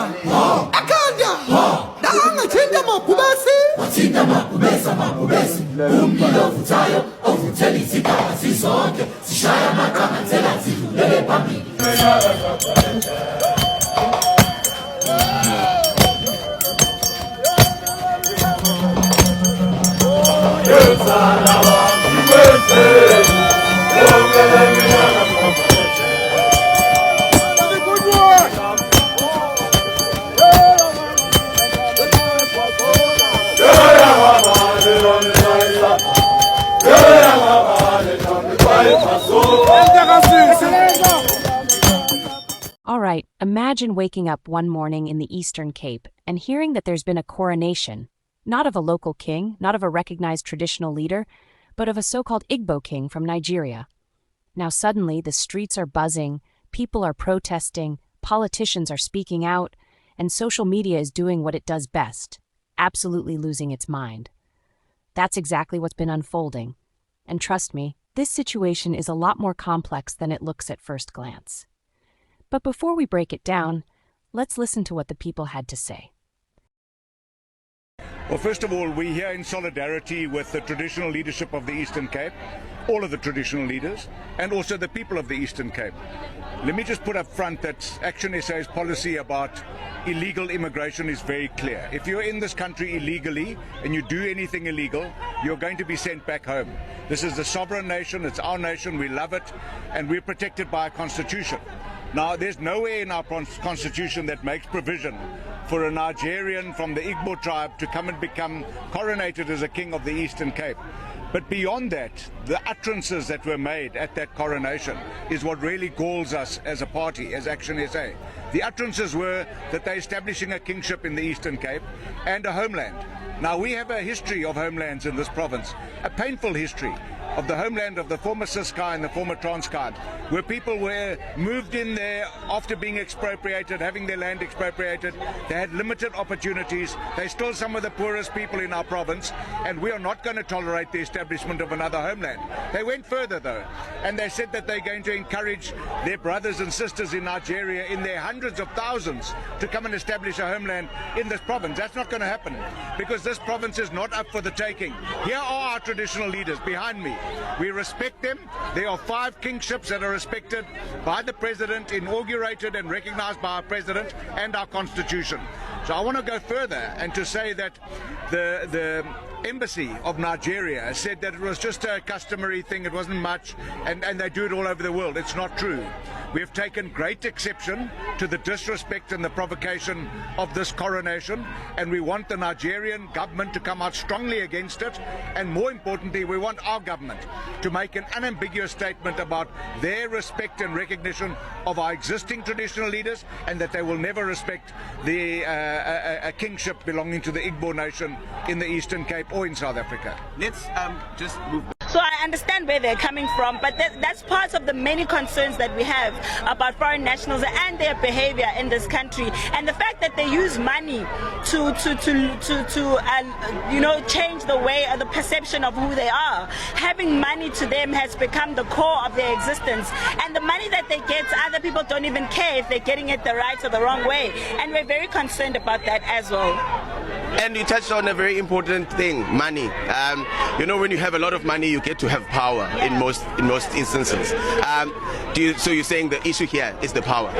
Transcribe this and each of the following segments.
Akanda Danga Chinda Mapubasi Machinda Mapubesa Mapubesi Umilo Futayo Ofuteli Zika Zisonke Zishaya Makama Tela Zifu Lele Pami All right, imagine waking up one morning in the Eastern Cape and hearing that there's been a coronation, not of a local king, not of a recognized traditional leader, but of a so-called Igbo king from Nigeria. Now suddenly the streets are buzzing, people are protesting, politicians are speaking out, and social media is doing what it does best, absolutely losing its mind. That's exactly what's been unfolding. And trust me, this situation is a lot more complex than it looks at first glance. But before we break it down, let's listen to what the people had to say. Well, first of all, we're here in solidarity with the traditional leadership of the Eastern Cape, all of the traditional leaders, and also the people of the Eastern Cape. Let me just put up front that Action SA's policy about illegal immigration is very clear. If you're in this country illegally and you do anything illegal, you're going to be sent back home. This is the sovereign nation, it's our nation, we love it, and we're protected by a constitution. Now, there's nowhere in our constitution that makes provision for a Nigerian from the Igbo tribe to come and become coronated as a king of the Eastern Cape. But beyond that, the utterances that were made at that coronation is what really galls us as a party, as Action SA. The utterances were that they're establishing a kingship in the Eastern Cape and a homeland. Now, we have a history of homelands in this province, a painful history of the homeland of the former Ciskei and the former Transkei, where people were moved in there after being expropriated, having their land expropriated. They had limited opportunities. They're still some of the poorest people in our province, and we are not going to tolerate the establishment of another homeland. They went further, though, and they said that they're going to encourage their brothers and sisters in Nigeria, in their hundreds of thousands, to come and establish a homeland in this province. That's not going to happen, because this province is not up for the taking. Here are our traditional leaders behind me. We respect them. There are 5 kingships that are respected by the president, inaugurated and recognized by our president and our constitution. So I want to go further and to say that the embassy of Nigeria said that it was just a customary thing, it wasn't much, and they do it all over the world. It's not true. We have taken great exception to the disrespect and the provocation of this coronation, and we want the Nigerian government to come out strongly against it, and more importantly, we want our government to make an unambiguous statement about their respect and recognition of our existing traditional leaders, and that they will never respect the a kingship belonging to the Igbo nation in the Eastern Cape or in South Africa. Let's just move. So I understand where they're coming from, but that's part of the many concerns that we have about foreign nationals and their behavior in this country, and the fact that they use money to change the way or the perception of who they are. Having money to them has become the core of their existence, and the money that they get, other people don't even care if they're getting it the right or the wrong way, and we're very concerned about that as well. And you touched on a very important thing, money. When you have a lot of money, you get to have power. Yeah. in most instances. So you're saying the issue here is the power?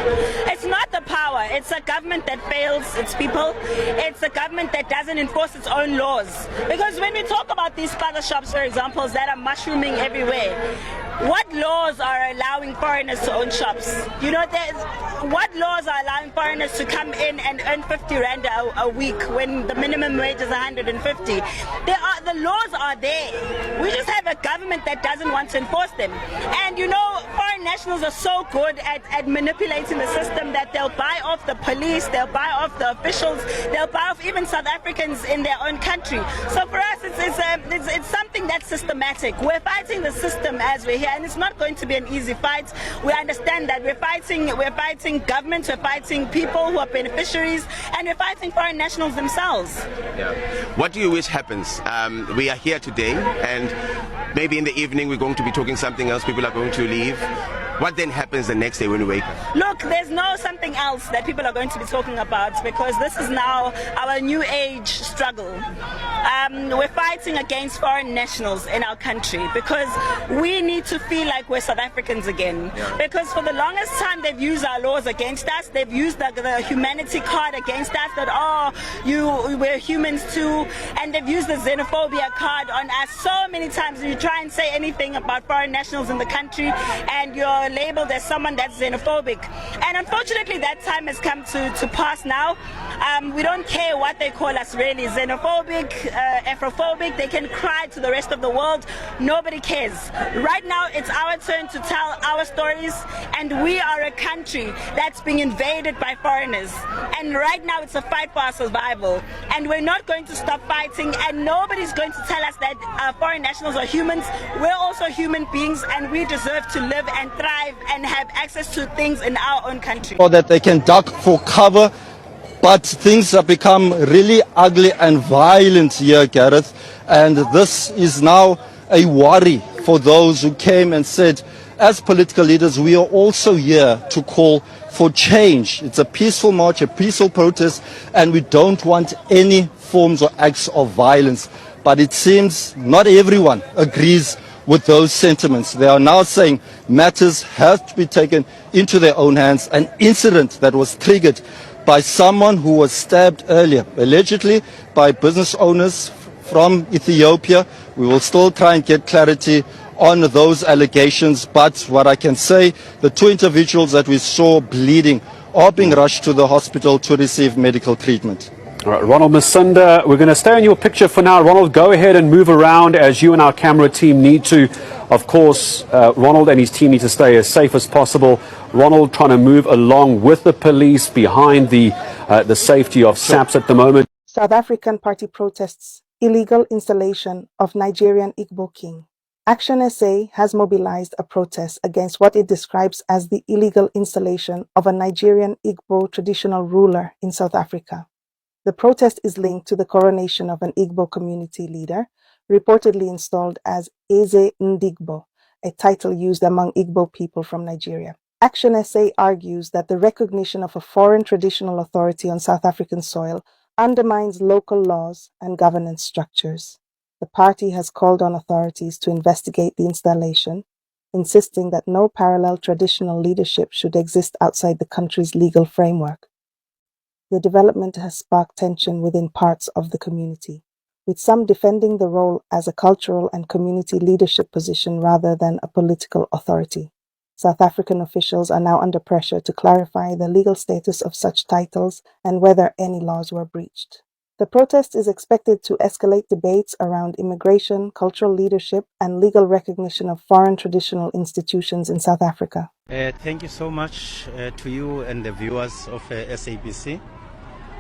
It's not the power. It's a government that fails its people. It's a government that doesn't enforce its own laws. Because when we talk about these spaza shops, for example, that are mushrooming everywhere, what laws are allowing foreigners to own shops? What laws are allowing foreigners to come in and earn 50 rand a week when the minimum wage is 150? The laws are there. We just have a government that doesn't want to enforce them. And foreign nationals are so good at manipulating the system that they'll buy off the police, they'll buy off the officials, they'll buy off even South Africans in their own country. So for us, it's something that's systematic. We're fighting the system as we're here, and it's not going to be an easy fight. We understand that we're fighting governments, we're fighting people who are beneficiaries, and we're fighting foreign nationals themselves. Yeah. What do you wish happens? We are here today, and maybe in the evening we're going to be talking something else. People are going to leave. what then happens the next day when you wake up? Look, there's no something else that people are going to be talking about, because this is now our new age struggle. We're fighting against foreign nationals in our country because we need to feel like we're South Africans again. Because for the longest time they've used our laws against us. They've used the humanity card against us, that we're humans too, and they've used the xenophobia card on us so many times. When you try and say anything about foreign nationals in the country and you're labeled as someone that's xenophobic. And unfortunately that time has come to pass now. We don't care what they call us really, xenophobic, Afrophobic. They can cry to the rest of the world. Nobody cares. Right now it's our turn to tell our stories, and we are a country that's being invaded by foreigners. And right now it's a fight for our survival. And we're not going to stop fighting, and nobody's going to tell us that foreign nationals are humans. We're also human beings, and we deserve to live and thrive and have access to things in our own country. Or that they can duck for cover. But things have become really ugly and violent here, Gareth. And this is now a worry for those who came and said, as political leaders, we are also here to call for change. It's a peaceful march, a peaceful protest, and we don't want any forms or acts of violence. But it seems not everyone agrees with those sentiments. They are now saying matters have to be taken into their own hands. An incident that was triggered by someone who was stabbed earlier, allegedly by business owners from Ethiopia. We will still try and get clarity on those allegations, but what I can say, the two individuals that we saw bleeding are being rushed to the hospital to receive medical treatment. All right, Ronald Masunda, we're going to stay on your picture for now. Ronald, go ahead and move around as you and our camera team need to. Of course, Ronald and his team need to stay as safe as possible. Ronald trying to move along with the police behind the safety of SAPS at the moment. South African party protests illegal installation of Nigerian Igbo king. Action SA has mobilized a protest against what it describes as the illegal installation of a Nigerian Igbo traditional ruler in South Africa. The protest is linked to the coronation of an Igbo community leader, reportedly installed as Eze Ndigbo, a title used among Igbo people from Nigeria. Action SA argues that the recognition of a foreign traditional authority on South African soil undermines local laws and governance structures. The party has called on authorities to investigate the installation, insisting that no parallel traditional leadership should exist outside the country's legal framework. The development has sparked tension within parts of the community, with some defending the role as a cultural and community leadership position rather than a political authority. South African officials are now under pressure to clarify the legal status of such titles and whether any laws were breached. The protest is expected to escalate debates around immigration, cultural leadership, and legal recognition of foreign traditional institutions in South Africa. Thank you so much to you and the viewers of SABC.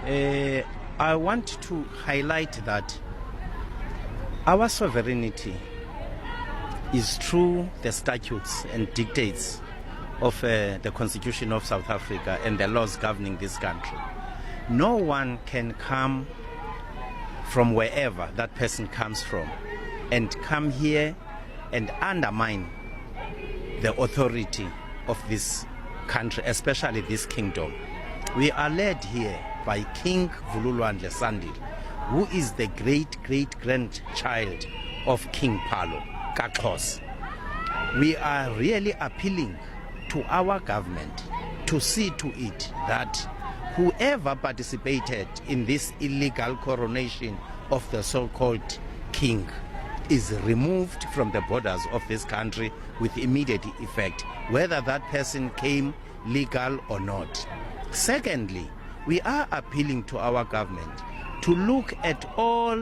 I want to highlight that our sovereignty is through the statutes and dictates of the Constitution of South Africa and the laws governing this country. No one can come from wherever that person comes from and come here and undermine the authority of this country, especially this kingdom. We are led here by King Vululwandle Sandile, who is the great-great-grandchild of King Palo Kakos. We are really appealing to our government to see to it that whoever participated in this illegal coronation of the so-called king is removed from the borders of this country with immediate effect, whether that person came legal or not. Secondly, we are appealing to our government to look at all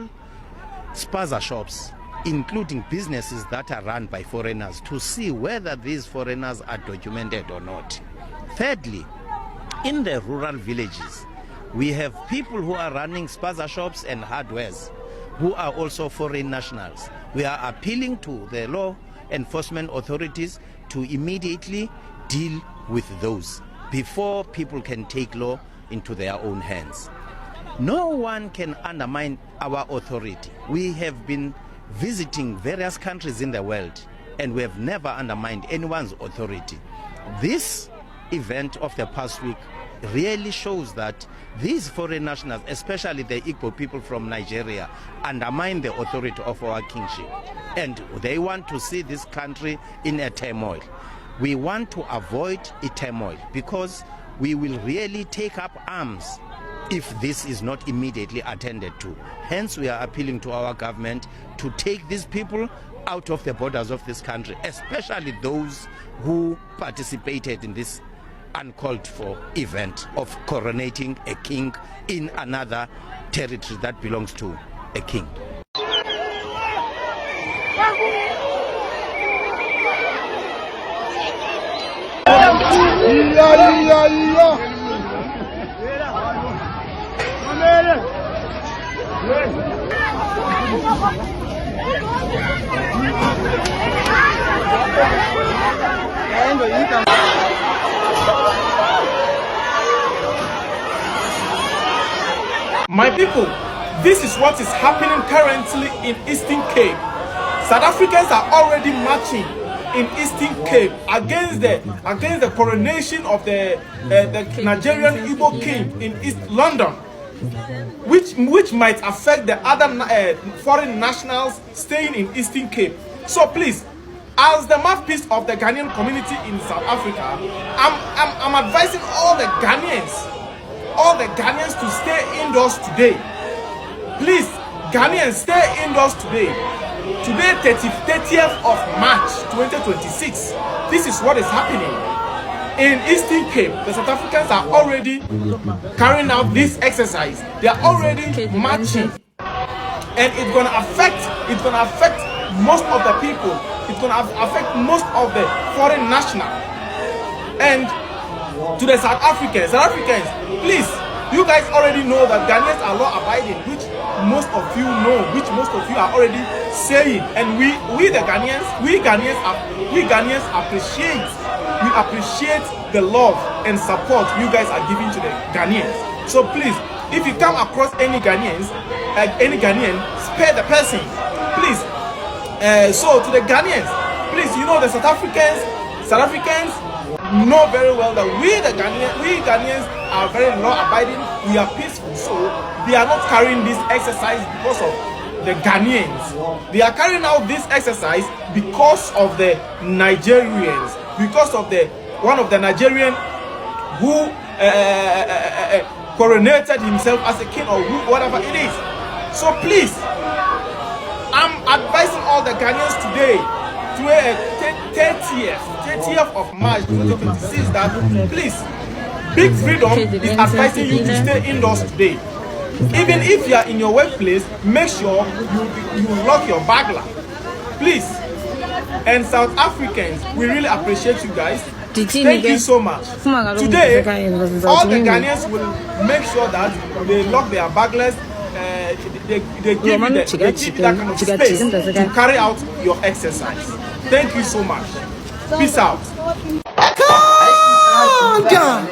spaza shops, including businesses that are run by foreigners, to see whether these foreigners are documented or not. Thirdly, in the rural villages, we have people who are running spaza shops and hardwares who are also foreign nationals. We are appealing to the law enforcement authorities to immediately deal with those before people can take law into their own hands. No one can undermine our authority. We have been visiting various countries in the world and we have never undermined anyone's authority. this event of the past week really shows that these foreign nationals, especially the Igbo people from Nigeria, undermine the authority of our kingship. And they want to see this country in a turmoil. We want to avoid a turmoil because we will really take up arms if this is not immediately attended to. Hence, we are appealing to our government to take these people out of the borders of this country, especially those who participated in this uncalled for event of coronating a king in another territory that belongs to a king. My people, this is what is happening currently in Eastern Cape. South Africans are already marching in Eastern Cape against the coronation of the Nigerian Igbo king in East London, which might affect the other foreign nationals staying in Eastern Cape. So please, as the mouthpiece of the Ghanaian community in South Africa, I'm advising all the Ghanaians to stay indoors today. Please, Ghanaians, stay indoors today. Today, 30th of March 2026. This is what is happening in Eastern Cape. The South Africans are already carrying out this exercise. They are already marching, and it's gonna affect most of the people. It's gonna affect most of the foreign national. And to the South Africans, please, you guys already know that Ghanaians are law-abiding, which most of you know, which most of you are already saying. And we Ghanaians appreciate the love and support you guys are giving to the Ghanaians. So please, if you come across any Ghanaian, spare the person, please. So to the Ghanaians, please, you know the South Africans know very well that we Ghanaians are very law-abiding. We are peaceful, so they are not carrying this exercise because of the Ghanaians. They are carrying out this exercise because of the Nigerians, because of one of the Nigerian who coronated himself as a king or whatever it is. So please, I'm advising all the Ghanaians today to a 30th of March 2026 that please, Big Freedom is advising you to stay indoors today. Even if you are in your workplace, make sure you lock your bagla, please. And South Africans, we really appreciate you guys. Thank you so much. Today, all the Ghanaians will make sure that they lock their baglers. They give you that kind of space to carry out your exercise. Thank you so much. Peace out. Yeah.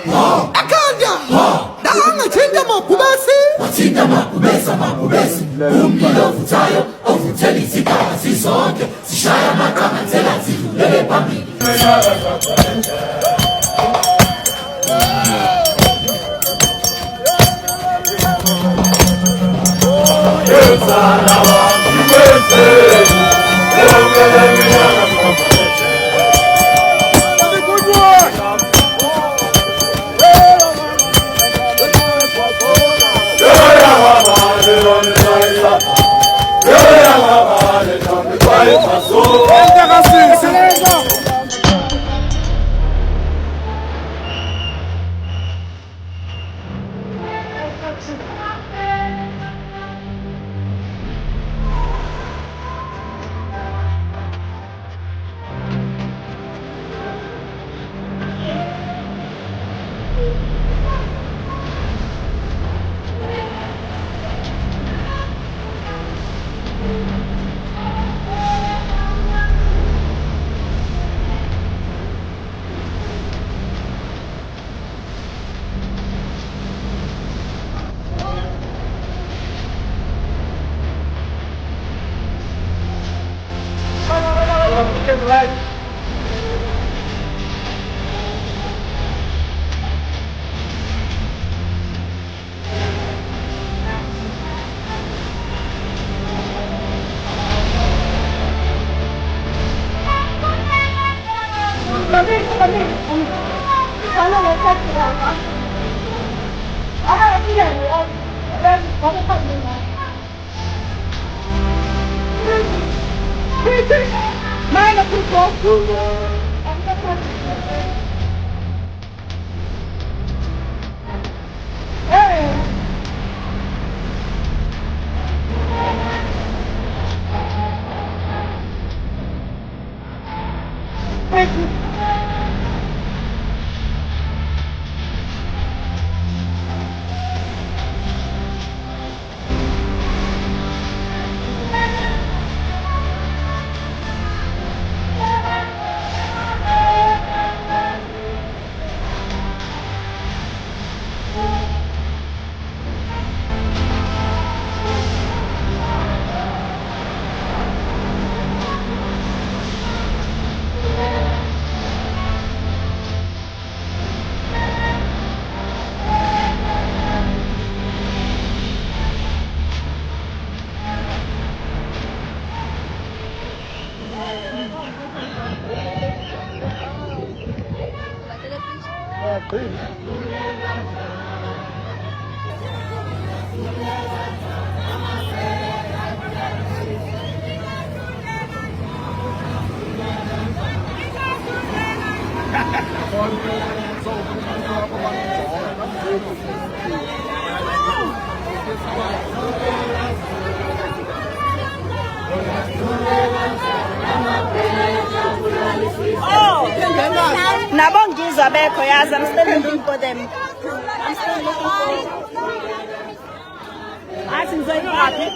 Nabongiza beko yazi, I'm still looking for them. I'm still looking for them. I think they're happy.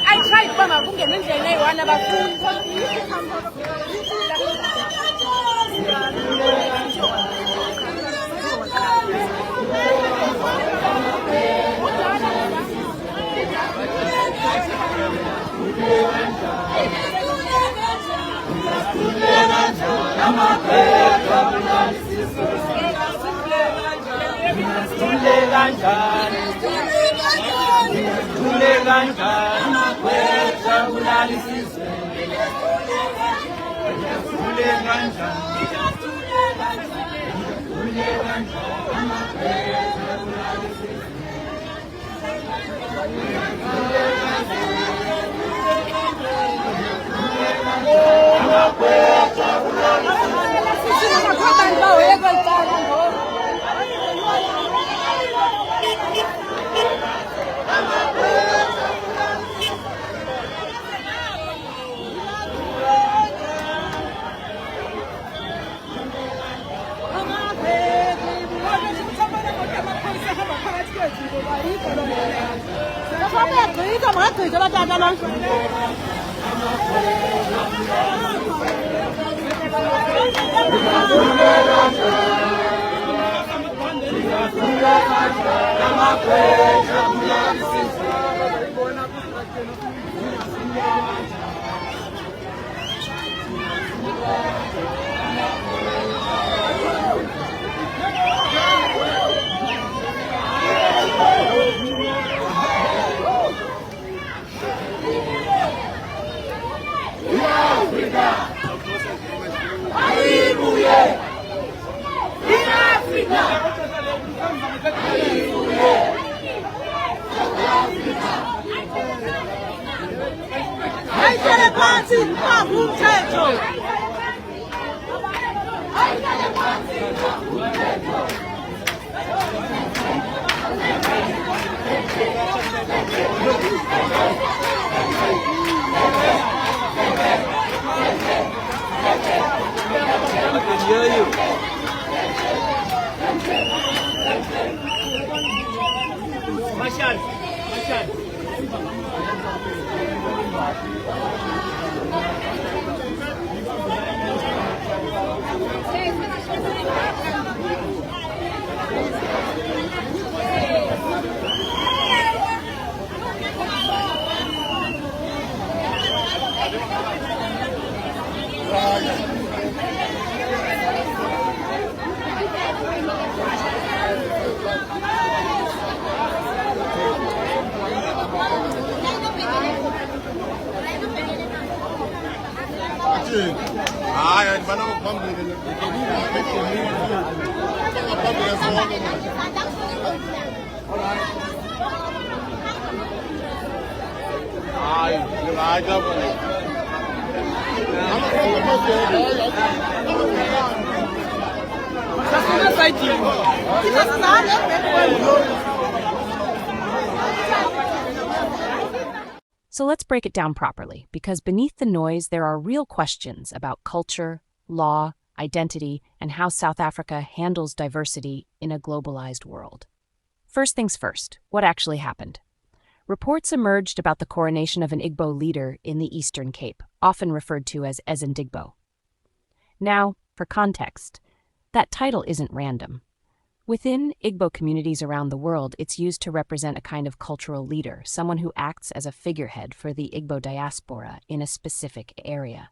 I tried So let's break it down properly, because beneath the noise there are real questions about culture, law, identity, and how South Africa handles diversity in a globalized world. First things first, what actually happened? Reports emerged about the coronation of an Igbo leader in the Eastern Cape, often referred to as Ezendigbo. Now, for context, that title isn't random. Within Igbo communities around the world, it's used to represent a kind of cultural leader, someone who acts as a figurehead for the Igbo diaspora in a specific area.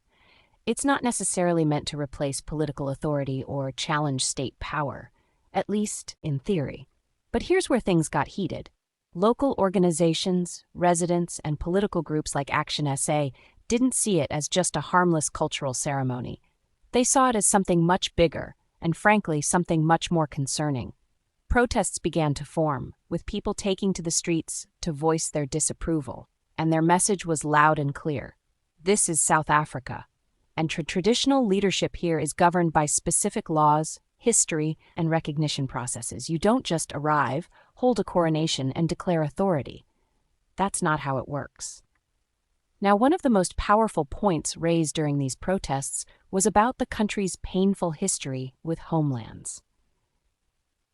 It's not necessarily meant to replace political authority or challenge state power, at least in theory. But here's where things got heated. Local organizations, residents, and political groups like Action SA didn't see it as just a harmless cultural ceremony. They saw it as something much bigger, and frankly, something much more concerning. Protests began to form, with people taking to the streets to voice their disapproval, and their message was loud and clear. This is South Africa, and traditional leadership here is governed by specific laws, history, and recognition processes. You don't just arrive, hold a coronation, and declare authority. That's not how it works. Now, one of the most powerful points raised during these protests was about the country's painful history with homelands.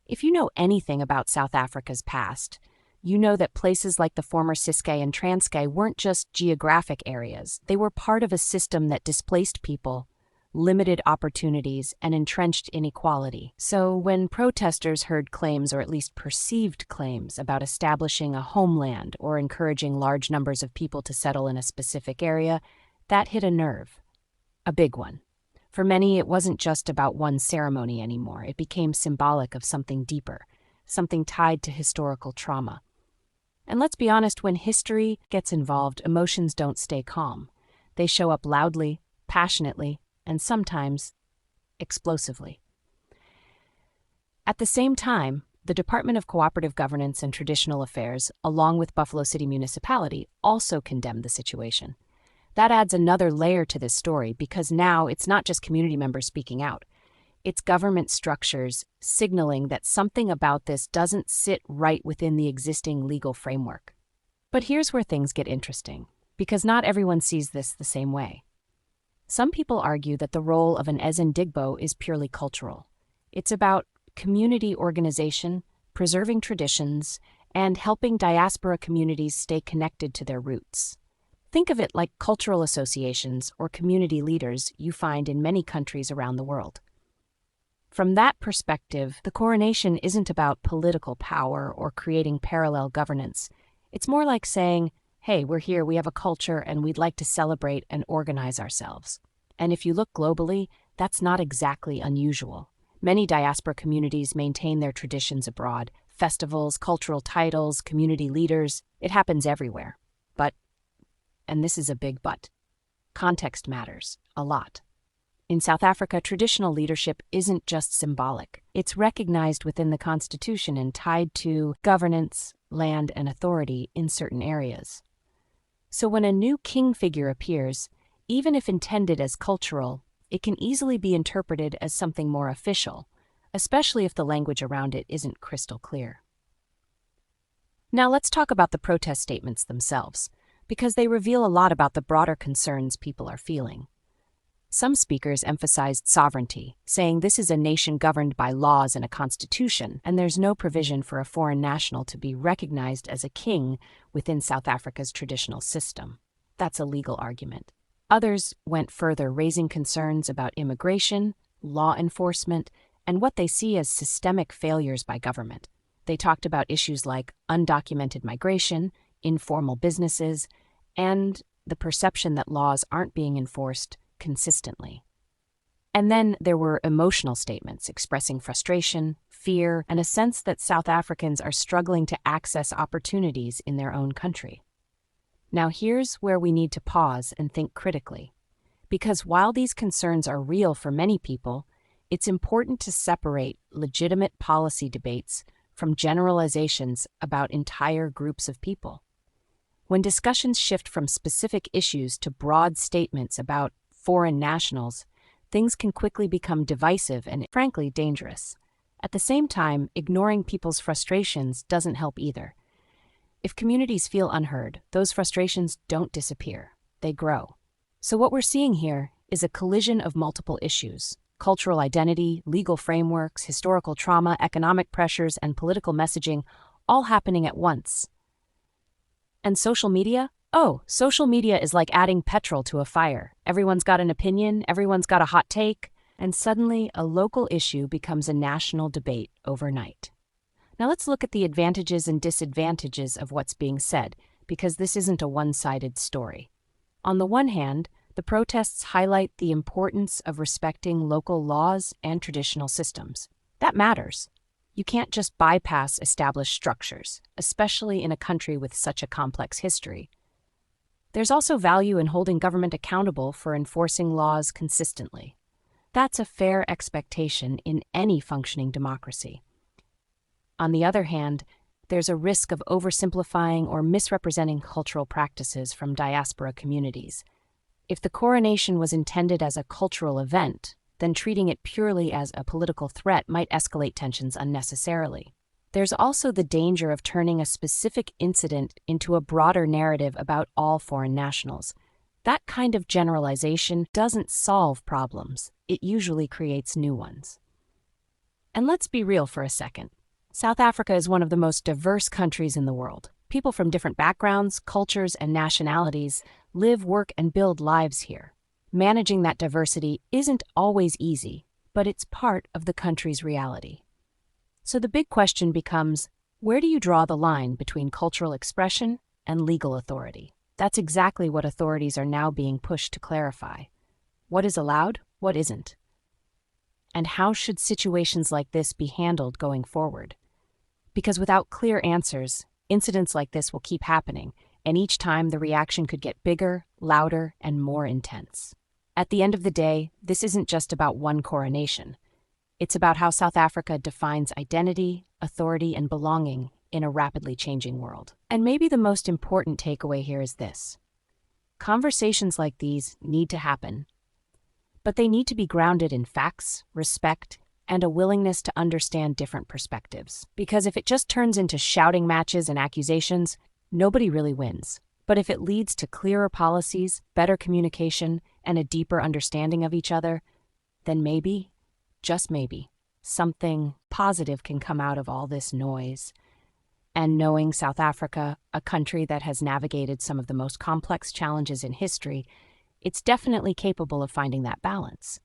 If you know anything about South Africa's past, you know that places like the former Ciskei and Transkei weren't just geographic areas. They were part of a system that displaced people, limited opportunities, and entrenched inequality. So when protesters heard claims, or at least perceived claims, about establishing a homeland or encouraging large numbers of people to settle in a specific area, that hit a nerve. A big one. For many, it wasn't just about one ceremony anymore. It became symbolic of something deeper, something tied to historical trauma. And let's be honest, when history gets involved, emotions don't stay calm. They show up loudly, passionately, and sometimes explosively. At the same time, the Department of Cooperative Governance and Traditional Affairs, along with Buffalo City Municipality, also condemned the situation. That adds another layer to this story, because now it's not just community members speaking out. It's government structures signaling that something about this doesn't sit right within the existing legal framework. But here's where things get interesting, because not everyone sees this the same way. Some people argue that the role of an Ezendigbo is purely cultural. It's about community organization, preserving traditions, and helping diaspora communities stay connected to their roots. Think of it like cultural associations or community leaders you find in many countries around the world. From that perspective, the coronation isn't about political power or creating parallel governance. It's more like saying, hey, we're here, we have a culture, and we'd like to celebrate and organize ourselves. And if you look globally, that's not exactly unusual. Many diaspora communities maintain their traditions abroad. Festivals, cultural titles, community leaders, it happens everywhere. But, and this is a big but, context matters a lot. In South Africa, traditional leadership isn't just symbolic. It's recognized within the constitution and tied to governance, land, and authority in certain areas. So when a new king figure appears, even if intended as cultural, it can easily be interpreted as something more official, especially if the language around it isn't crystal clear. Now let's talk about the protest statements themselves, because they reveal a lot about the broader concerns people are feeling. Some speakers emphasized sovereignty, saying this is a nation governed by laws and a constitution, and there's no provision for a foreign national to be recognized as a king within South Africa's traditional system. That's a legal argument. Others went further, raising concerns about immigration, law enforcement, and what they see as systemic failures by government. They talked about issues like undocumented migration, informal businesses, and the perception that laws aren't being enforced consistently. And then there were emotional statements expressing frustration, fear, and a sense that South Africans are struggling to access opportunities in their own country. Now here's where we need to pause and think critically. Because while these concerns are real for many people, it's important to separate legitimate policy debates from generalizations about entire groups of people. When discussions shift from specific issues to broad statements about foreign nationals, things can quickly become divisive and, frankly, dangerous. At the same time, ignoring people's frustrations doesn't help either. If communities feel unheard, those frustrations don't disappear, they grow. So what we're seeing here is a collision of multiple issues: cultural identity, legal frameworks, historical trauma, economic pressures, and political messaging, all happening at once. And social media? Oh, social media is like adding petrol to a fire. Everyone's got an opinion, everyone's got a hot take, and suddenly a local issue becomes a national debate overnight. Now let's look at the advantages and disadvantages of what's being said, because this isn't a one-sided story. On the one hand, the protests highlight the importance of respecting local laws and traditional systems. That matters. You can't just bypass established structures, especially in a country with such a complex history. There's also value in holding government accountable for enforcing laws consistently. That's a fair expectation in any functioning democracy. On the other hand, there's a risk of oversimplifying or misrepresenting cultural practices from diaspora communities. If the coronation was intended as a cultural event, then treating it purely as a political threat might escalate tensions unnecessarily. There's also the danger of turning a specific incident into a broader narrative about all foreign nationals. That kind of generalization doesn't solve problems. It usually creates new ones. And let's be real for a second. South Africa is one of the most diverse countries in the world. People from different backgrounds, cultures, and nationalities live, work, and build lives here. Managing that diversity isn't always easy, but it's part of the country's reality. So the big question becomes, where do you draw the line between cultural expression and legal authority? That's exactly what authorities are now being pushed to clarify. What is allowed, what isn't? And how should situations like this be handled going forward? Because without clear answers, incidents like this will keep happening, and each time the reaction could get bigger, louder, and more intense. At the end of the day, this isn't just about one coronation. It's about how South Africa defines identity, authority, and belonging in a rapidly changing world. And maybe the most important takeaway here is this. Conversations like these need to happen, but they need to be grounded in facts, respect, and a willingness to understand different perspectives. Because if it just turns into shouting matches and accusations, nobody really wins. But if it leads to clearer policies, better communication, and a deeper understanding of each other, then maybe, just maybe, something positive can come out of all this noise. And knowing South Africa, a country that has navigated some of the most complex challenges in history, it's definitely capable of finding that balance.